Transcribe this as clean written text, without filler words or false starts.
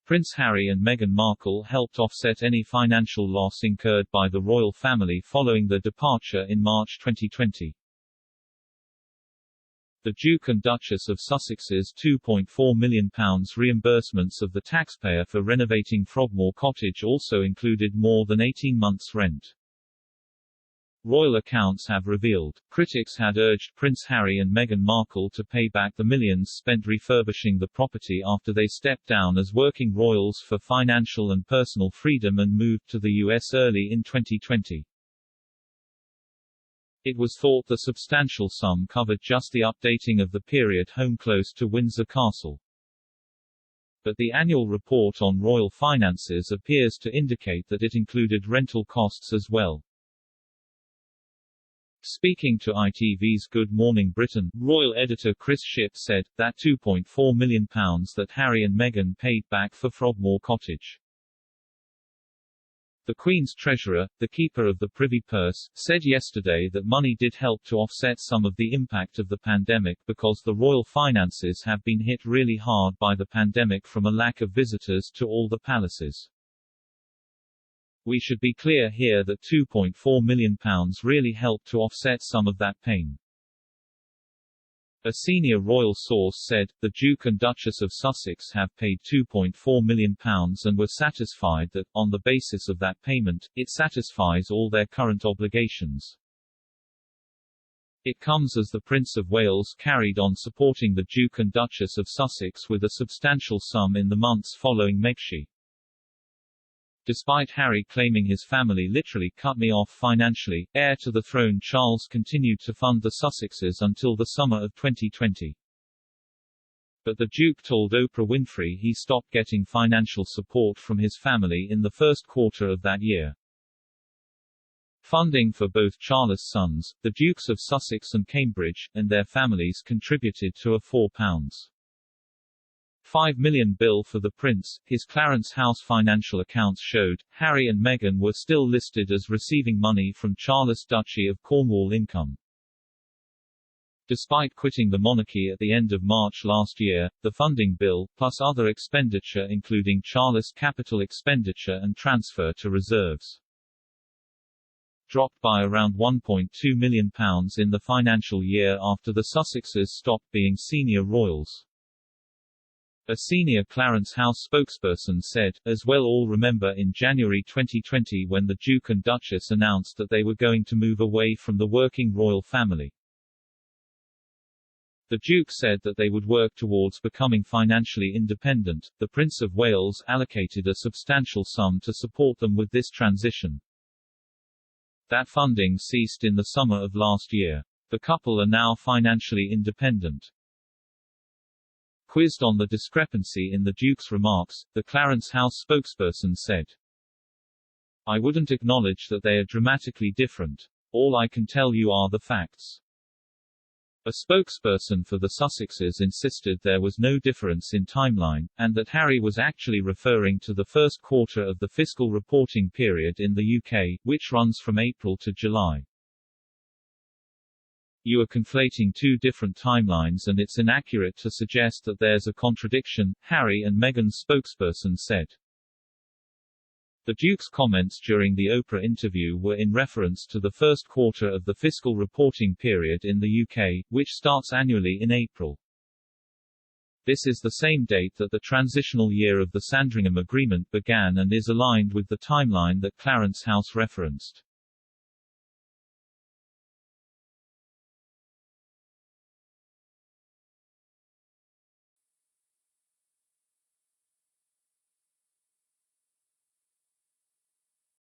Prince Harry and Meghan Markle helped offset any financial loss incurred by the royal family following their departure in March 2020. The Duke and Duchess of Sussex's £2.4 million reimbursements of the taxpayer for renovating Frogmore Cottage also included more than 18 months' rent. Royal accounts have revealed, critics had urged Prince Harry and Meghan Markle to pay back the millions spent refurbishing the property after they stepped down as working royals for financial and personal freedom and moved to the US early in 2020. It was thought the substantial sum covered just the updating of the period home close to Windsor Castle. But the annual report on royal finances appears to indicate that it included rental costs as well. Speaking to ITV's Good Morning Britain, royal editor Chris Shipp said, that £2.4 million that Harry and Meghan paid back for Frogmore Cottage. The Queen's treasurer, the keeper of the Privy Purse, said yesterday that money did help to offset some of the impact of the pandemic because the royal finances have been hit really hard by the pandemic from a lack of visitors to all the palaces. We should be clear here that £2.4 million really helped to offset some of that pain. A senior royal source said, the Duke and Duchess of Sussex have paid £2.4 million and were satisfied that, on the basis of that payment, it satisfies all their current obligations. It comes as the Prince of Wales carried on supporting the Duke and Duchess of Sussex with a substantial sum in the months following Megxi. Despite Harry claiming his family literally cut me off financially, heir to the throne Charles continued to fund the Sussexes until the summer of 2020. But the Duke told Oprah Winfrey he stopped getting financial support from his family in the first quarter of that year. Funding for both Charles' sons, the Dukes of Sussex and Cambridge, and their families contributed to a £4.5 million bill for the Prince. His Clarence House financial accounts showed, Harry and Meghan were still listed as receiving money from Charles' Duchy of Cornwall income. Despite quitting the monarchy at the end of March last year, the funding bill, plus other expenditure including Charles' capital expenditure and transfer to reserves, dropped by around £1.2 million in the financial year after the Sussexes stopped being senior royals. A senior Clarence House spokesperson said, as well all remember in January 2020 when the Duke and Duchess announced that they were going to move away from the working royal family. The Duke said that they would work towards becoming financially independent. The Prince of Wales allocated a substantial sum to support them with this transition. That funding ceased in the summer of last year. The couple are now financially independent. Quizzed on the discrepancy in the Duke's remarks, the Clarence House spokesperson said, I wouldn't acknowledge that they are dramatically different. All I can tell you are the facts. A spokesperson for the Sussexes insisted there was no difference in timeline, and that Harry was actually referring to the first quarter of the fiscal reporting period in the UK, which runs from April to July. You are conflating two different timelines and it's inaccurate to suggest that there's a contradiction, Harry and Meghan's spokesperson said. The Duke's comments during the Oprah interview were in reference to the first quarter of the fiscal reporting period in the UK, which starts annually in April. This is the same date that the transitional year of the Sandringham Agreement began and is aligned with the timeline that Clarence House referenced.